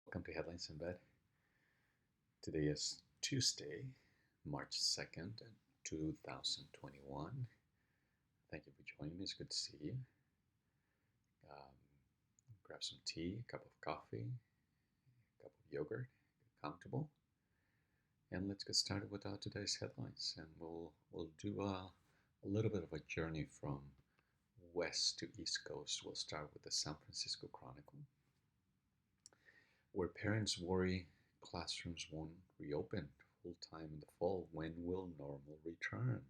Welcome to Headlines in Bed. Today is Tuesday, March 2nd, 2021. Thank you for joining me. It's good to see you. Um, Grab some tea, a cup of coffee, a cup of yogurt, get comfortable, and let's get started with today's headlines. And we'll do a little bit of a journey from west to east coast. We'll start with the San Francisco Chronicle, where parents worry classrooms won't reopen full time in the fall. When will normal return?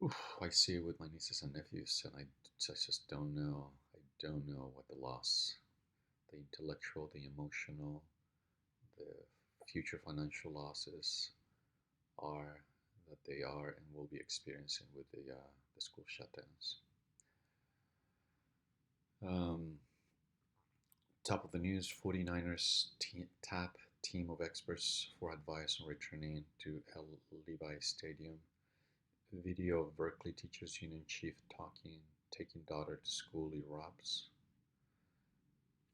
Oof, I see it with my nieces and nephews, and I just don't know. I don't know what the loss, the intellectual, the emotional, the future financial losses are that they are and will be experiencing with the school shutdowns. Um, Top of the news, 49ers tap team of experts for advice on returning to El Levi Stadium. Video of Berkeley Teachers Union chief taking daughter to school erupts.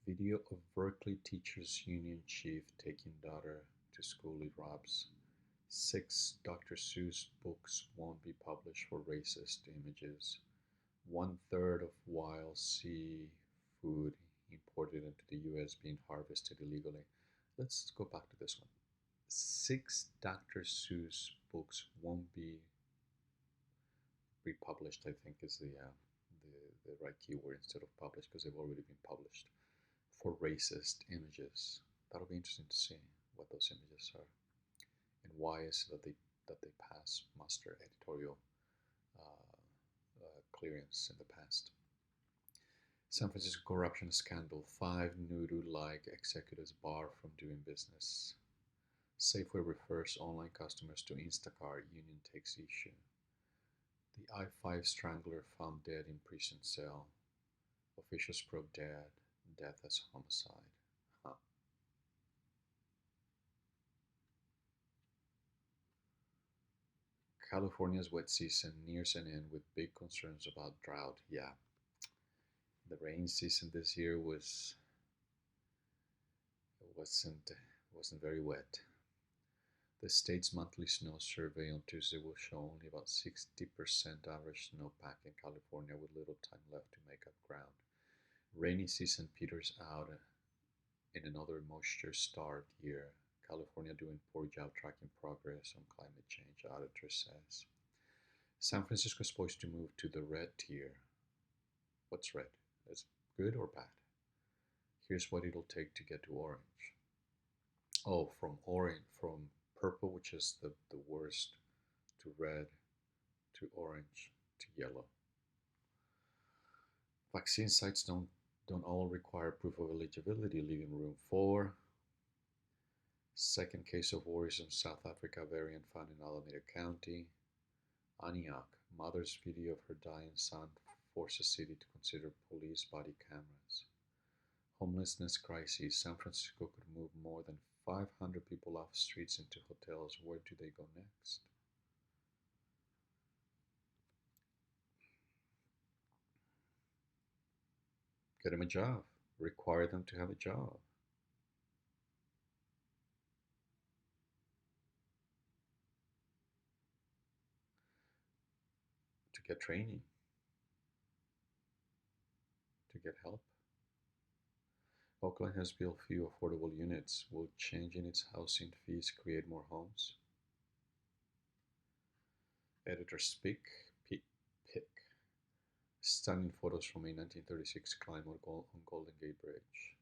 Video of Berkeley Teachers Union chief taking daughter to school erupts. 6 Dr. Seuss books won't be published for racist images. 1/3 of wild seafood imported into the U.S. being harvested illegally. Let's go back to this one. 6 Dr. Seuss books won't be republished, I think is the right keyword instead of published, because they've already been published for racist images. That'll be interesting to see what those images are and why is it that they pass muster editorial clearance in the past. San Francisco corruption scandal: 5 Nuru-like executives barred from doing business. Safeway refers online customers to Instacart. Union takes issue. The I-5 strangler found dead in prison cell. Officials probe death as homicide. Huh. California's wet season nears an end with big concerns about drought. Yeah, the rain season this year wasn't very wet. The state's monthly snow survey on Tuesday will show only about 60% average snowpack in California, with little time left to make up ground. Rainy season peters out in another moisture-starved year. California doing poor job tracking progress on climate change, auditor says. San Francisco is poised to move to the red tier. What's red? Is it good or bad? Here's what it'll take to get to orange. Oh, from purple, which is the worst, to red, to orange, to yellow. Vaccine sites don't all require proof of eligibility, leaving room for second case of worrisome South Africa variant found in Alameda County. Antioch, mother's video of her dying son forces city to consider police body cameras. Homelessness crisis: San Francisco could move more than 500 people off streets into hotels. Where do they go next? Get them a job. Require them to have a job. To get training. To get help. Oakland has built few affordable units. Will changing its housing fees create more homes? Editor's pick. Stunning photos from a 1936 climb on Golden Gate Bridge.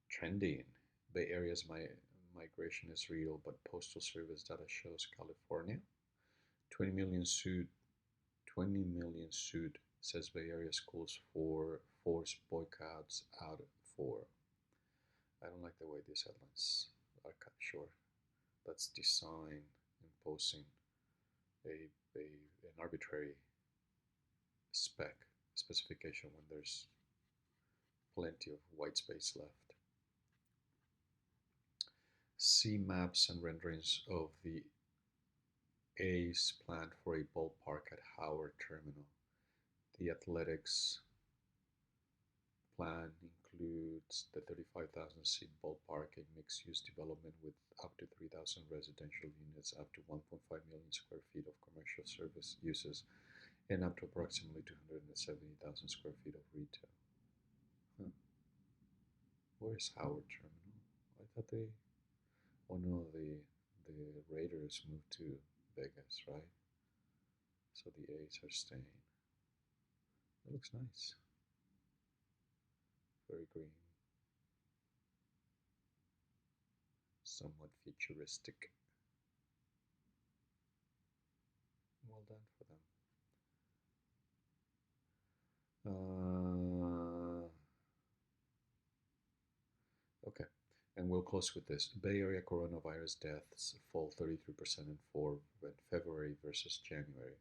Trending: Bay Area's migration is real, but Postal Service data shows California 20 million sued. 20 million sued, says Bay Area schools for force boycotts out for. I don't like the way these headlines are cut short. That's design imposing an arbitrary specification when there's plenty of white space left. See maps and renderings of the A's planned for a ballpark at Howard Terminal. The Athletics plan includes the 35,000 seat ballpark, a mixed-use development with up to 3,000 residential units, up to 1.5 million square feet of commercial service uses, and up to approximately 270,000 square feet of retail. Huh. Where's Howard Terminal? I thought they. Oh no, the Raiders moved to Vegas, right? So the A's are staying. It looks nice. Very green. Somewhat futuristic. Well done for them. Okay, and we'll close with this. Bay Area coronavirus deaths fall 33% in February versus January.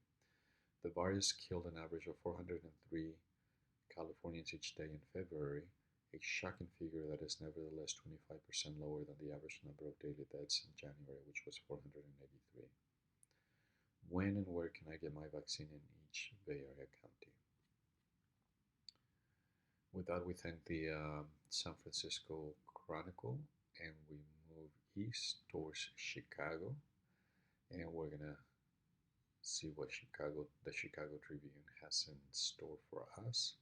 The virus killed an average of 403 Californians each day in February, a shocking figure that is nevertheless 25% lower than the average number of daily deaths in January, which was 483. When and where can I get my vaccine in each Bay Area county? With that, we thank the San Francisco Chronicle, and we move east towards Chicago, and we're gonna see what the Chicago Tribune has in store for us.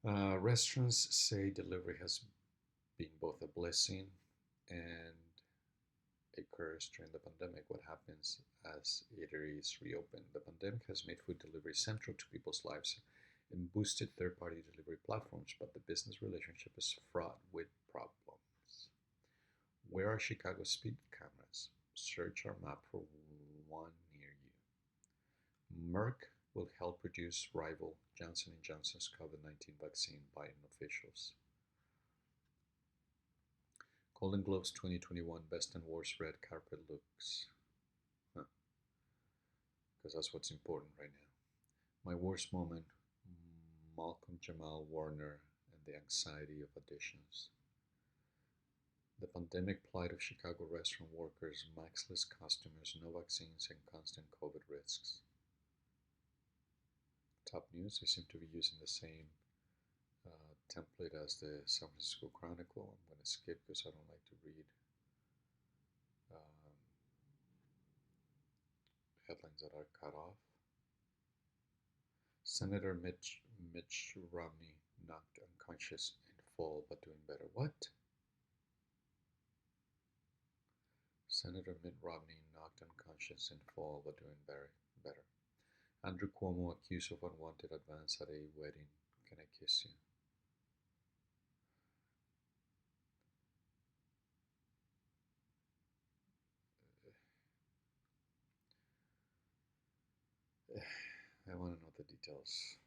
Restaurants say delivery has been both a blessing and a curse during the pandemic. What happens as eateries reopen? The pandemic has made food delivery central to people's lives and boosted third-party delivery platforms, but the business relationship is fraught with problems. Where are Chicago's speed cameras? Search our map for one near you. Merck will help produce rival Johnson & Johnson's COVID-19 vaccine, Biden officials. Golden Globes 2021 Best and Worst Red Carpet Looks. Because that's what's important right now. My worst moment, Malcolm Jamal Warner and the anxiety of auditions. The pandemic plight of Chicago restaurant workers, maxless customers, no vaccines, and constant COVID risks. Top news, I seem to be using the same template as the San Francisco Chronicle. I'm going to skip because I don't like to read headlines that are cut off. Senator Mitch Romney knocked unconscious in fall but doing better. What? Senator Mitt Romney knocked unconscious in fall but doing better. Andrew Cuomo accused of unwanted advance at a wedding. Can I kiss you? I want to know the details.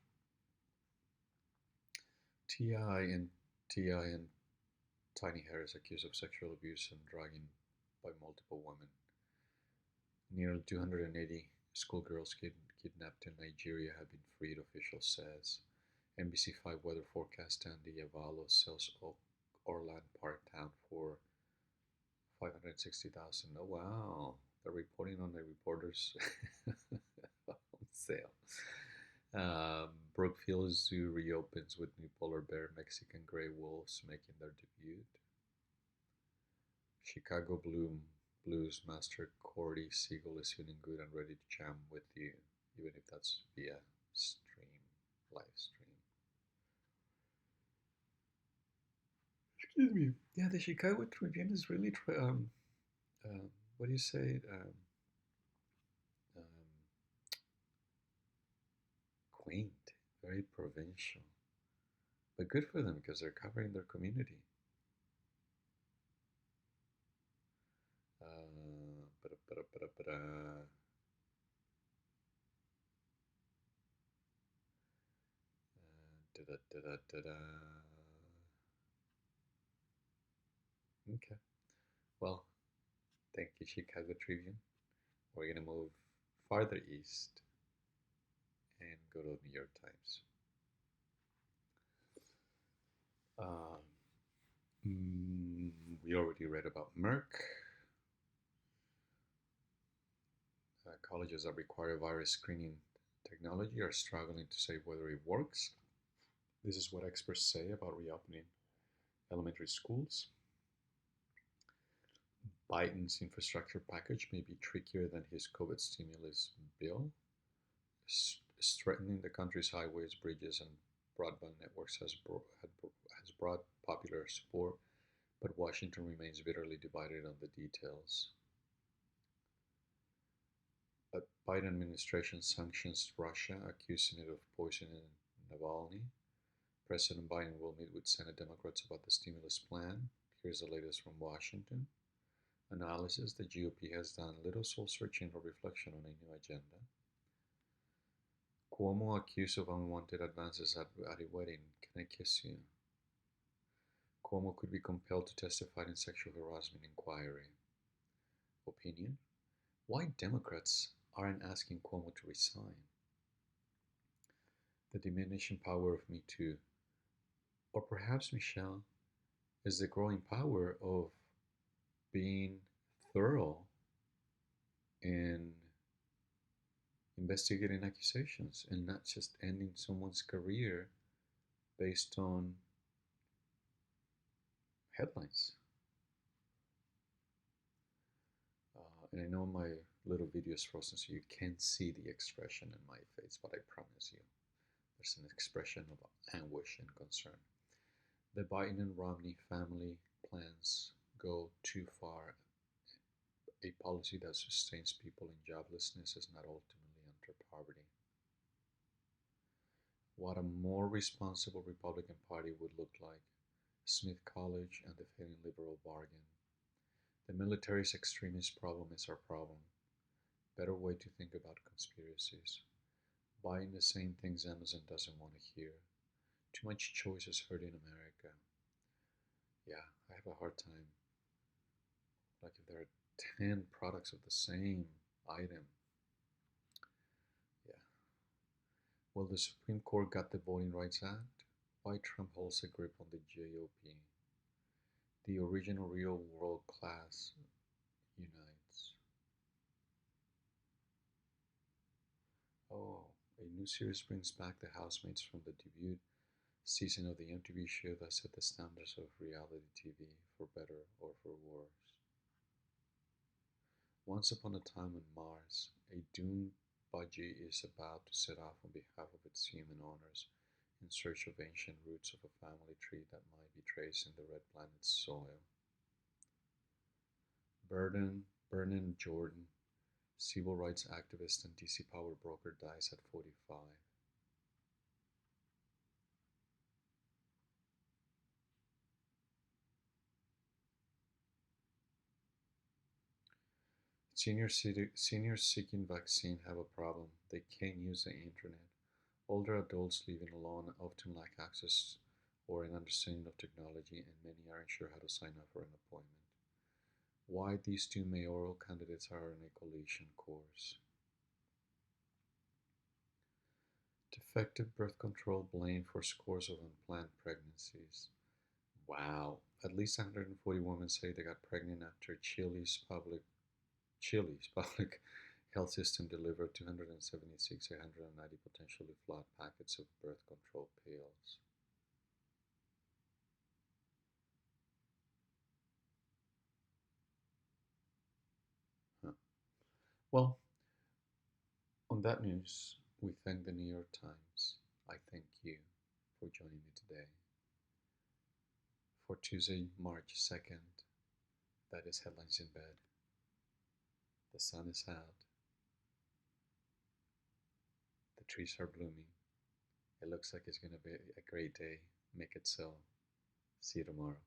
T.I. and Tiny Harris accused of sexual abuse and drugging by multiple women. Nearly 280 schoolgirls kidnapped in Nigeria have been freed, official says. NBC5 weather forecast, Andy Avalo sells Orland Park town for $560,000. Oh wow, they're reporting on the reporters sale. Brookfield Zoo reopens with new polar bear, Mexican gray wolves making their debut. Chicago Blues master Cordy Siegel is feeling good and ready to jam with you, even if that's via live stream. Excuse me. Yeah, the Chicago Tribune is really, what do you say? Quaint, very provincial. But good for them because they're covering their community. Okay. Well, thank you, Chicago Tribune. We're going to move farther east and go to New York Times. We already read about Merck. Colleges that require virus screening technology are struggling to say whether it works. This is what experts say about reopening elementary schools. Biden's infrastructure package may be trickier than his COVID stimulus bill. Strengthening the country's highways, bridges, and broadband networks has brought popular support, but Washington remains bitterly divided on the details. The Biden administration sanctions Russia, accusing it of poisoning Navalny. President Biden will meet with Senate Democrats about the stimulus plan. Here's the latest from Washington. Analysis: the GOP has done little soul searching or reflection on a new agenda. Cuomo accused of unwanted advances at a wedding. Can I kiss you? Cuomo could be compelled to testify in sexual harassment inquiry. Opinion: why Democrats aren't asking Cuomo to resign? The diminishing power of Me Too. Or perhaps, Michelle, is the growing power of being thorough in investigating accusations and not just ending someone's career based on headlines. And I know my little video is frozen, so you can't see the expression in my face, but I promise you, there's an expression of anguish and concern. The Biden and Romney family plans go too far. A policy that sustains people in joblessness is not ultimately enter poverty. What a more responsible Republican Party would look like. Smith College and the failing liberal bargain. The military's extremist problem is our problem. Better way to think about conspiracies. Buying the same things Amazon doesn't want to hear. Too much choice is hurting America. Yeah, I have a hard time. Like if there are 10 products of the same item. Yeah. Well, the Supreme Court got the Voting Rights Act. Why Trump holds a grip on the GOP. The original real world class unites. Oh, a new series brings back the housemates from the debut season of the MTV show that set the standards of reality TV, for better or for worse. Once upon a time on Mars, a doomed budgie is about to set off on behalf of its human owners in search of ancient roots of a family tree that might be traced in the red planet's soil. Vernon Jordan, civil rights activist and DC power broker, dies at 45. Seniors seeking vaccine have a problem. They can't use the internet. Older adults living alone often lack access or an understanding of technology, and many aren't sure how to sign up for an appointment. Why these two mayoral candidates are on a collision course. Defective birth control blamed for scores of unplanned pregnancies. Wow. At least 140 women say they got pregnant after Chile's public health system delivered 276 190 potentially flawed packets of birth control pills. Huh. Well, on that news, we thank the New York Times. I thank you for joining me today. For Tuesday, March 2nd, that is Headlines in Bed. The sun is out. The trees are blooming. It looks like it's going to be a great day. Make it so. See you tomorrow.